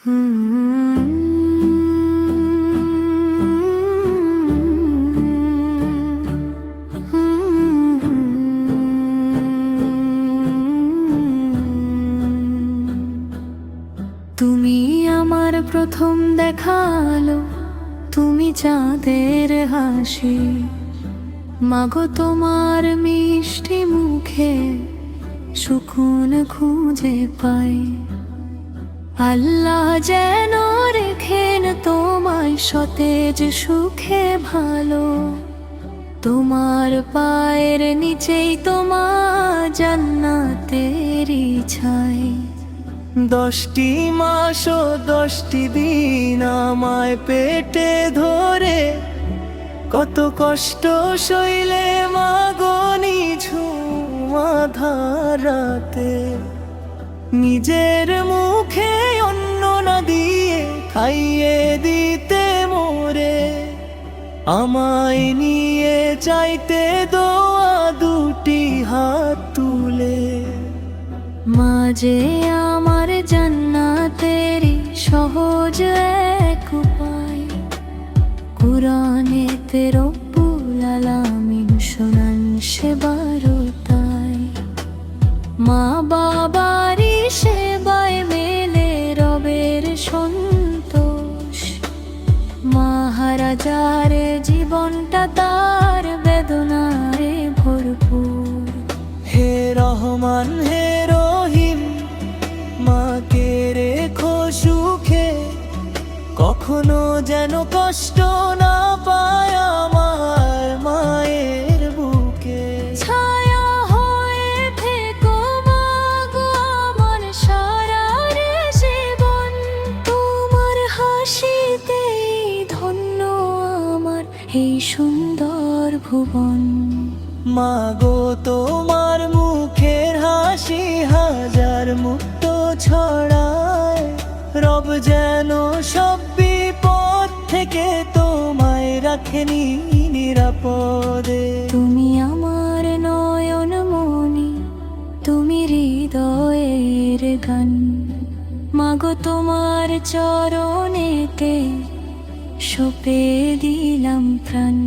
তুমি আমার প্রথম দেখালো, তুমি চাঁদের হাসি, মাগো তোমার মিষ্টি মুখে সুকুন খুঁজে পাই। আল্লাহ যেন রেখেন তোমায় সতেজ সুখে ভালো, তোমার পায়ের নিচেই তোমার জান্নাতেরই ছাই। 10টি মাস ও 10টি দিন আমায় পেটে ধরে, কত কষ্ট সইলে মাগো নিঝুম আঁধার রাতে। নিজের মুখে অন্ন না দিয়ে খাইয়ে দিতে মোরে, আমায় নিয়ে চাইতে দোয়া দুটি হাত তুলে। মাঝে আমার জান্নাতেরই সহজ এক উপায়, কুরআনেতে রব্বুল আলামিন শোনান সে বারতাই। মা বাবারই সেবায় মেলে রবের সন্তোষ, মহারাজার জীবনটা তার বেদনায় ভরপুর। হে রহমান হে রহিম, মাকে রেখো সুখে, কখনো যেন কষ্ট না পায় আমার মায়ের বুকে। ছায়া হয়ে থেকো মাগো আমার সারা জীবন, তোমার হাসিতেই ধন্য আমার এই সুন্দর ভুবন। মাগো তোমার মুখের হাসি হাজার মুক্ত ছড়ায়, রব যেন সব বিপদ থেকে তোমায় রাখেনি নিরাপদে। তুমি আমার নয়ন মনি, তুমি হৃদয়ের গান, মাগো তোমার চরণেতে সঁপে দিলাম প্রাণ।